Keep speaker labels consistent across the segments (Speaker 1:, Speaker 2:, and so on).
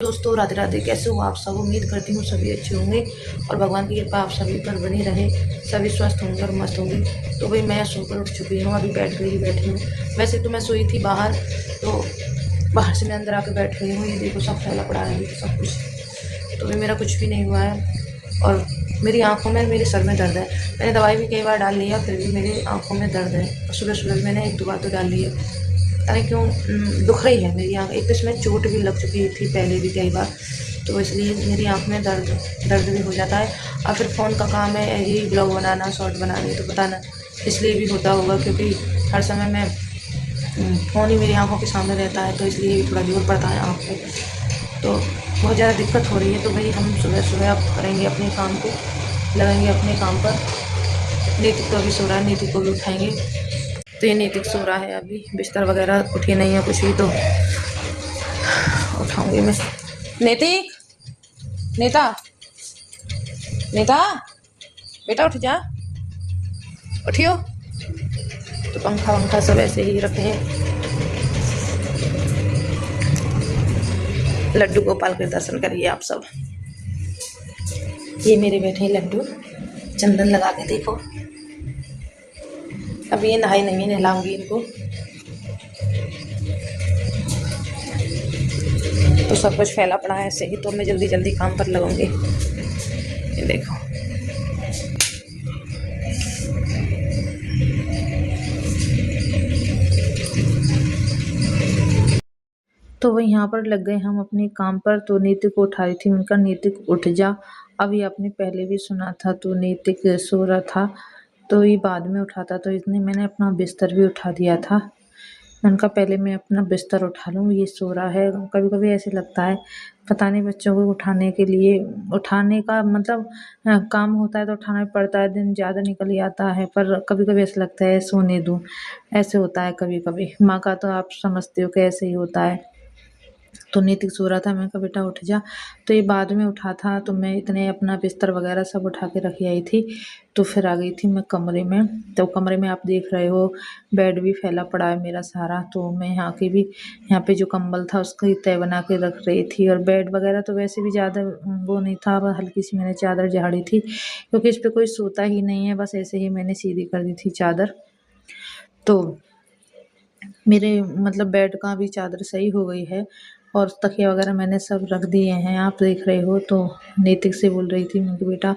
Speaker 1: दोस्तों राधे राधे, कैसे हो आप सब। उम्मीद करती हूँ सभी अच्छे होंगे और भगवान की कृपा आप सभी पर बनी रहे, सभी स्वस्थ होंगे और मस्त होंगे। तो भाई मैं सोकर उठ चुकी हूँ, अभी बैठ गई बैठी हूँ। वैसे तो मैं सोई थी बाहर, तो बाहर से मैं अंदर आकर बैठ गई हूँ। ये देखो सब फैला पड़ा है, देखो सब कुछ। तो भाई मेरा कुछ भी नहीं हुआ है और मेरी आँखों में, मेरे सर में दर्द है। मैंने दवाई भी कई बार डाल ली है, फिर भी मेरी आँखों में दर्द है। और सुबह सुबह भी मैंने 1-2 बार तो डाल ली है। पता नहीं क्यों दुख रही है मेरी आँख। एक तो इसमें चोट भी लग चुकी थी पहले भी कई बार, तो इसलिए मेरी आँख में दर्द भी हो जाता है। और फिर फ़ोन का काम है यही ब्लॉग बनाना, शॉर्ट बनाने, तो पता ना इसलिए भी होता होगा, क्योंकि हर समय मैं फ़ोन ही मेरी आँखों के सामने रहता है, तो इसलिए भी थोड़ा जोर पड़ता है आँख पे। तो बहुत ज़्यादा दिक्कत हो रही है। तो भाई हम सुबह सुबह अब करेंगे अपने काम को, लगेंगे अपने काम पर। नीतिक तो अभी सो रहा है, नीतिक को भी उठाएंगे। तो ये नीतिक सो रहा है अभी, बिस्तर वगैरह उठी नहीं है कुछ भी, तो उठाऊंगी मैं। नीतिक, नीता, नीता बेटा उठ जा, उठियो। तो पंखा वंखा सब ऐसे ही रखे हैं। लड्डू गोपाल के दर्शन करिए आप सब। ये मेरे बैठे लड्डू, चंदन लगा के देखो। अब ये नहाई नहीं, नहलाऊंगी इनको। तो सब कुछ फैला पड़ा है ऐसे ही, तो मैं जल्दी जल्दी काम पर लगूंगी। ये देखो तो वही यहाँ पर लग गए हम अपने काम पर। तो नीतिक को उठा रही थी, उनका नीतिक उठ जा। अभी आपने पहले भी सुना था, तो नीतिक सो रहा था, तो ये बाद में उठा था, तो इसने मैंने अपना बिस्तर भी उठा दिया था। उनका पहले मैं अपना बिस्तर उठा लूँ, ये सो रहा है। कभी कभी ऐसे लगता है, पता नहीं बच्चों को उठाने के लिए, उठाने का मतलब काम होता है तो उठाना भी पड़ता है, दिन ज़्यादा निकल ही आता है, पर कभी कभी ऐसा लगता है सोने दूँ। ऐसे होता है कभी कभी, माँ का तो आप समझते हो कि ऐसे ही होता है। तो नीतिक सो रहा था, मैंने कहा बेटा उठ जा। तो ये बाद में उठा था, तो मैं इतने अपना बिस्तर वगैरह सब उठा के रख आई थी। तो फिर आ गई थी मैं कमरे में। तो कमरे में आप देख रहे हो बेड भी फैला पड़ा है मेरा सारा। तो मैं यहाँ की भी, यहाँ पे जो कंबल था उसका ही तय बना के रख रही थी। और बेड वगैरह तो वैसे भी ज़्यादा वो नहीं था, बस हल्की सी मैंने चादर झाड़ी थी, क्योंकि इस पर कोई सोता ही नहीं है, बस ऐसे ही मैंने सीधी कर दी थी चादर। तो मेरे मतलब बेड का भी चादर सही हो गई है और तकिया वगैरह मैंने सब रख दिए हैं, आप देख रहे हो। तो नीतिक से बोल रही थी मैं कि बेटा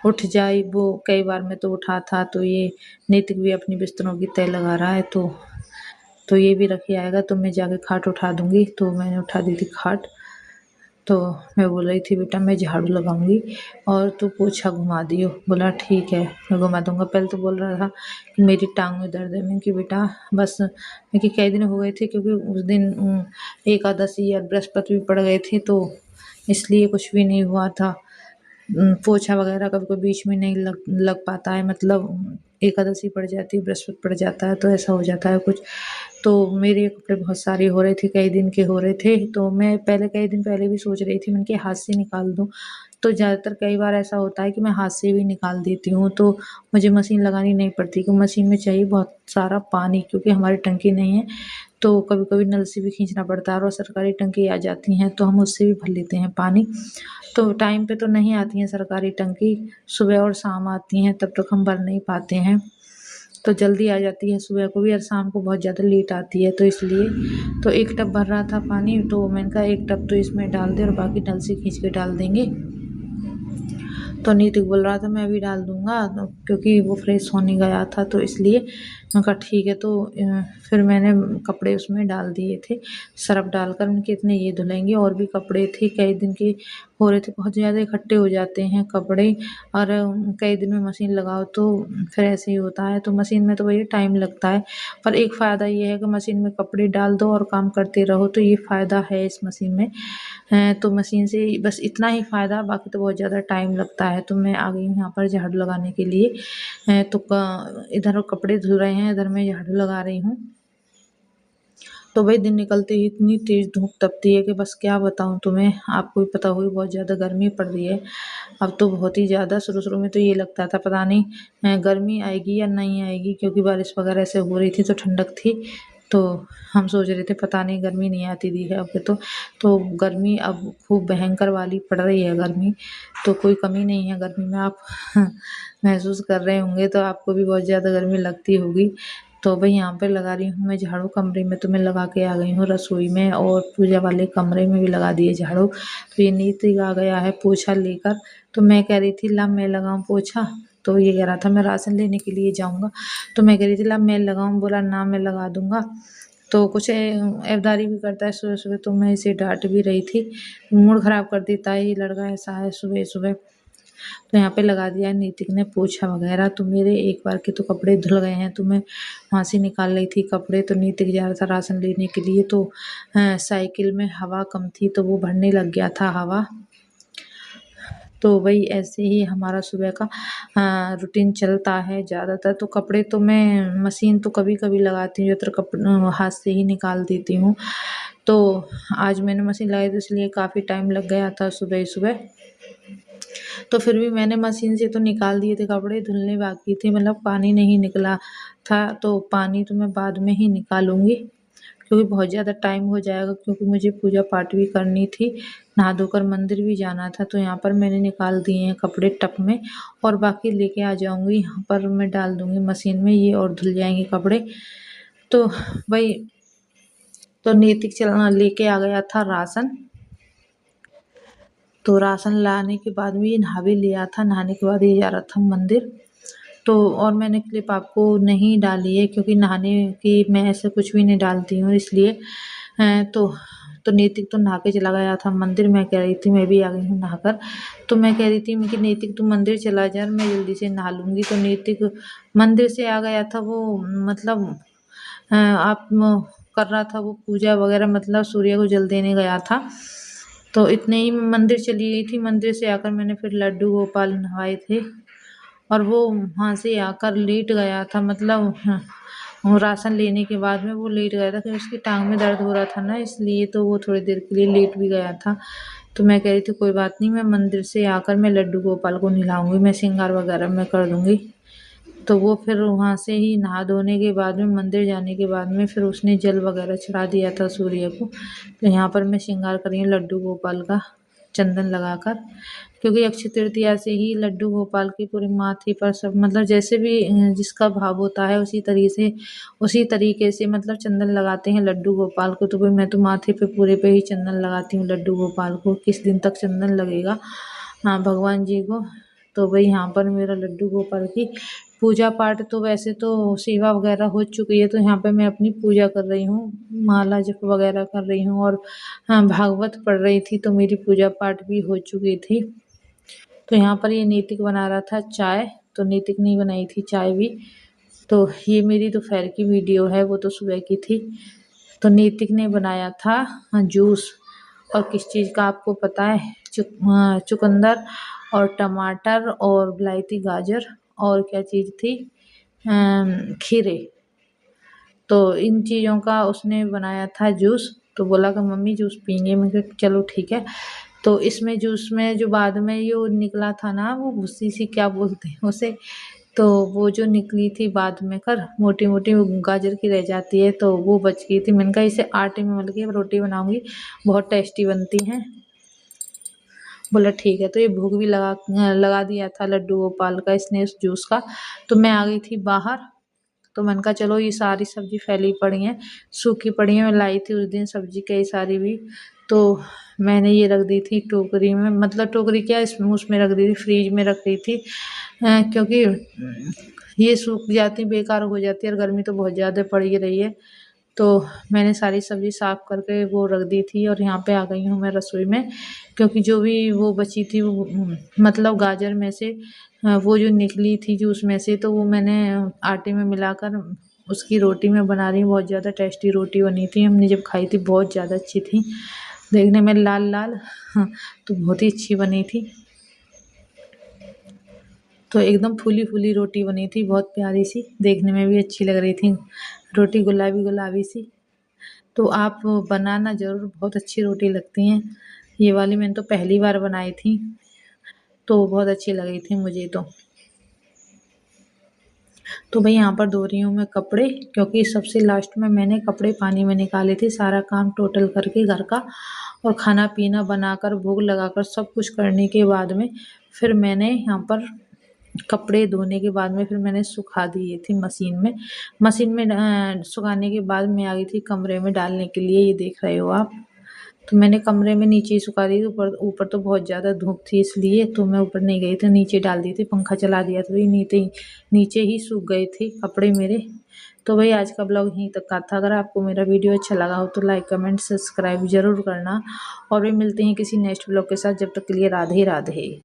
Speaker 1: उठ जाए, वो कई बार मैं तो उठा था। तो ये नीतिक भी अपनी बिस्तरों की तय लगा रहा है, तो ये भी रखे आएगा, तो मैं जाके खाट उठा दूंगी। तो मैंने उठा दी थी खाट। तो मैं बोल रही थी बेटा मैं झाड़ू लगाऊंगी और तू पोछा घुमा दियो। बोला ठीक है मैं घुमा दूंगा। पहले तो बोल रहा था कि मेरी टांग में दर्द है। मैं कि बेटा बस, मैं कि कई दिन हो गए थे, क्योंकि उस दिन एकादशी और बृहस्पति भी पड़ गए थे, तो इसलिए कुछ भी नहीं हुआ था। पोछा वगैरह कभी कोई बीच में नहीं लग लग पाता है, मतलब एकादशी पड़ जाती है, बृहस्पति पड़ जाता है, तो ऐसा हो जाता है कुछ। तो मेरे कपड़े बहुत सारे हो रहे थे, कई दिन के हो रहे थे। तो मैं पहले कई दिन पहले भी सोच रही थी, मैंने कि हाथ से निकाल दूँ। तो ज़्यादातर कई बार ऐसा होता है कि मैं हाथ से भी निकाल देती हूँ, तो मुझे मशीन लगानी नहीं पड़ती, क्योंकि मशीन में चाहिए बहुत सारा पानी, क्योंकि हमारी टंकी नहीं है। तो कभी कभी नल से भी खींचना पड़ता है, और सरकारी टंकी आ जाती हैं तो हम उससे भी भर लेते हैं पानी। तो टाइम पे तो नहीं आती हैं सरकारी टंकी, सुबह और शाम आती हैं, तब तक हम भर नहीं पाते हैं। तो जल्दी आ जाती है सुबह को भी, और शाम को बहुत ज़्यादा लेट आती है, तो इसलिए। तो एक टब भर रहा था पानी, तो मैंने कहा एक टब तो इसमें डाल दे और बाकी नल से खींच के डाल देंगे। तो नीतिक बोल रहा था मैं भी डाल दूंगा, तो क्योंकि वो फ्रेश होने गया था, तो इसलिए मैंने कहा ठीक है। तो फिर मैंने कपड़े उसमें डाल दिए थे सर्फ डालकर। उनके इतने ये धुलेंगे, और भी कपड़े थे कई दिन के हो रहे थे, बहुत ज़्यादा इकट्ठे हो जाते हैं कपड़े। और कई दिन में मशीन लगाओ तो फिर ऐसे ही होता है। तो मशीन में तो वही टाइम लगता है, पर एक फ़ायदा ये है कि मशीन में कपड़े डाल दो और काम करते रहो, तो ये फ़ायदा है इस मशीन में। तो मशीन से बस इतना ही फ़ायदा, बाकी तो बहुत ज़्यादा टाइम लगता है। तो मैं आ गई हूँ यहाँ पर झाड़ू लगाने के लिए। तो इधर कपड़े धुल रहे हैं, इधर मैं झाड़ू लगा रही हूँ। तो भाई दिन निकलते ही इतनी तेज़ धूप तपती है कि बस क्या बताऊँ तुम्हें, आपको भी पता होगी बहुत ज़्यादा गर्मी पड़ रही है। अब तो बहुत ही ज़्यादा, शुरू-शुरू में तो ये लगता था पता नहीं गर्मी आएगी या नहीं आएगी, क्योंकि बारिश वगैरह से हो रही थी तो ठंडक थी। तो हम सोच रहे थे पता नहीं गर्मी नहीं आती दी है अब तो गर्मी अब खूब भयंकर वाली पड़ रही है गर्मी, तो कोई कमी नहीं है गर्मी में। आप महसूस कर रहे होंगे तो आपको भी बहुत ज़्यादा गर्मी लगती होगी। तो भाई यहाँ पे लगा रही हूँ मैं झाड़ू, कमरे में तो मैं लगा के आ गई हूँ, रसोई में और पूजा वाले कमरे में भी लगा दिए झाड़ू। तो ये नीतिक आ गया है पोछा लेकर, तो मैं कह रही थी ला मैं लगाऊँ पोछा, तो ये कह रहा था मैं राशन लेने के लिए जाऊँगा। तो मैं कह रही थी ला मैं लगाऊँ, बोला ना मैं लगा दूँगा। तो कुछ ऐबदारी भी करता है सुबह-सुबह, तो मैं इसे डाँट भी रही थी। मूड ख़राब कर देता है ये लड़का, ऐसा है सुबह-सुबह। तो यहाँ पे लगा दिया है नीतिक ने पोछा वगैरह। तो मेरे एक बार के तो कपड़े धुल गए हैं, तो मैं वहाँ से निकाल रही थी कपड़े। तो नीतिक जा रहा था राशन लेने के लिए, तो साइकिल में हवा कम थी तो वो भरने लग गया था हवा। तो वही ऐसे ही हमारा सुबह का रूटीन चलता है ज़्यादातर। तो कपड़े तो मैं मशीन तो कभी-कभी लगाती हूँ, ज़्यादातर हाथ से ही निकाल देती हूँ। तो आज मैंने मशीन लगाई तो इसलिए काफ़ी टाइम लग गया था सुबह-सुबह। तो फिर भी मैंने मशीन से तो निकाल दिए थे कपड़े, धुलने बाकी थे, मतलब पानी नहीं निकला था, तो पानी तो मैं बाद में ही निकालूँगी, क्योंकि बहुत ज़्यादा टाइम हो जाएगा, क्योंकि मुझे पूजा पाठ भी करनी थी, नहा धोकर मंदिर भी जाना था। तो यहाँ पर मैंने निकाल दिए हैं कपड़े टब में, और बाकी लेके आ जाऊँगी, यहाँ पर मैं डाल दूँगी मशीन में ये और धुल जाएँगे कपड़े। तो वही, तो नैतिक चलना लेके आ गया था राशन। तो राशन लाने के बाद में ये नहा भी लिया था, नहाने के बाद ये जा रहा था मंदिर। तो और मैंने क्लिप आपको नहीं डाली है, क्योंकि नहाने की मैं ऐसे कुछ भी नहीं डालती हूँ इसलिए। तो नैतिक तो नहा के चला गया था मंदिर, मैं कह रही थी मैं भी आ गई हूँ नहाकर। तो मैं कह रही थी कि नैतिक तू मंदिर चला जा, मैं जल्दी से नहा लूँगी। तो नैतिक मंदिर से आ गया था, वो मतलब आप कर रहा था वो पूजा वगैरह, मतलब सूर्य को जल देने गया था। तो इतने ही मैं मंदिर चली गई थी, मंदिर से आकर मैंने फिर लड्डू गोपाल नहवाए थे, और वो वहाँ से आकर लेट गया था, मतलब वो राशन लेने के बाद में वो लेट गया था, फिर उसकी टांग में दर्द हो रहा था ना, इसलिए तो वो थोड़ी देर के लिए लेट भी गया था। तो मैं कह रही थी कोई बात नहीं, मैं मंदिर से आकर मैं लड्डू गोपाल को नहलाऊँगी, मैं श्रृंगार वगैरह मैं कर दूँगी। तो वो फिर वहाँ से ही नहा धोने के बाद में मंदिर जाने के बाद में फिर उसने जल वगैरह चढ़ा दिया था सूर्य को। तो यहाँ पर मैं श्रृंगार कर रही हूँ लड्डू गोपाल का चंदन लगाकर, क्योंकि अक्षय तृतीया से ही लड्डू गोपाल की पूरे माथे पर सब, मतलब जैसे भी जिसका भाव होता है उसी तरीके से मतलब चंदन लगाते हैं लड्डू गोपाल को। तो भाई मैं तो माथे पे पूरे पे ही चंदन लगाती हूँ लड्डू गोपाल को, किस दिन तक चंदन लगेगा हाँ भगवान जी को। तो भाई यहाँ पर मेरा लड्डू गोपाल की पूजा पाठ, तो वैसे तो सेवा वगैरह हो चुकी है, तो यहाँ पे मैं अपनी पूजा कर रही हूँ, माला जप वगैरह कर रही हूँ, और हाँ भागवत पढ़ रही थी, तो मेरी पूजा पाठ भी हो चुकी थी। तो यहाँ पर ये नैतिक बना रहा था चाय, तो नैतिक ने बनाई थी चाय भी। तो ये मेरी दोपहर की वीडियो है, वो तो सुबह की थी। तो नैतिक ने बनाया था जूस, और किस चीज़ का आपको पता है, चुकंदर और टमाटर और विलायती गाजर, और क्या चीज़ थी, खीरे। तो इन चीज़ों का उसने बनाया था जूस। तो बोला कि मम्मी जूस पिएंगे, मैं कहा चलो ठीक है। तो इसमें जूस में जो बाद में ये निकला था ना, वो भूसी सी क्या बोलते हैं उसे, तो वो जो निकली थी बाद में कर मोटी मोटी गाजर की रह जाती है, तो वो बच गई थी। मैंने कहा इसे आटे में मल के रोटी बनाऊंगी, बहुत टेस्टी बनती हैं। बोला ठीक है। तो ये भोग भी लगा दिया था लड्डू गोपाल का इसने उस जूस का। तो मैं आ गई थी बाहर, तो मैंने कहा चलो ये सारी सब्जी फैली पड़ी हैं, सूखी पड़ी हैं, मैं लाई थी उस दिन सब्जी कई सारी भी। तो मैंने ये रख दी थी टोकरी में, मतलब टोकरी क्या इसमें उसमें रख दी थी, फ्रीज में रख दी थी, क्योंकि ये सूख जाती बेकार हो जाती है, और गर्मी तो बहुत ज़्यादा पड़ ही रही है। तो मैंने सारी सब्ज़ी साफ़ करके वो रख दी थी, और यहाँ पे आ गई हूँ मैं रसोई में, क्योंकि जो भी वो बची थी वो मतलब गाजर में से वो जो निकली थी जूस में से, तो वो मैंने आटे में मिलाकर उसकी रोटी मैं बना रही हूँ। बहुत ज़्यादा टेस्टी रोटी बनी थी, हमने जब खाई थी बहुत ज़्यादा अच्छी थी, देखने में लाल लाल, हाँ, तो बहुत ही अच्छी बनी थी। तो एकदम फूली फूली रोटी बनी थी, बहुत प्यारी सी, देखने में भी अच्छी लग रही थी, रोटी गुलाबी गुलाबी सी। तो आप बनाना ज़रूर, बहुत अच्छी रोटी लगती हैं। ये वाली मैंने तो पहली बार बनाई थी, तो बहुत अच्छी लगी थी मुझे तो। तो भाई यहाँ पर धो रही हूँ मैं कपड़े, क्योंकि सबसे लास्ट में मैंने कपड़े पानी में निकाले थे। सारा काम टोटल करके घर का और खाना पीना बनाकर भोग लगाकर सब कुछ करने के बाद में फिर मैंने यहाँ पर कपड़े धोने के बाद में फिर मैंने सुखा दिए थे मशीन में सुखाने के बाद मैं आ गई थी कमरे में डालने के लिए। ये देख रहे हो आप। तो मैंने कमरे में नीचे ही सुखा दी थी, ऊपर ऊपर तो बहुत ज़्यादा धूप थी इसलिए तो मैं ऊपर नहीं गई थी, नीचे डाल दिए थे, पंखा चला दिया था तो ये नीचे ही सूख गए थे कपड़े मेरे। तो भाई आज का ब्लॉग यहीं तक का था। अगर आपको मेरा वीडियो अच्छा लगा हो तो लाइक कमेंट सब्सक्राइब ज़रूर करना और भी मिलते हैं किसी नेक्स्ट ब्लॉग के साथ। जब तक के लिए राधे राधे।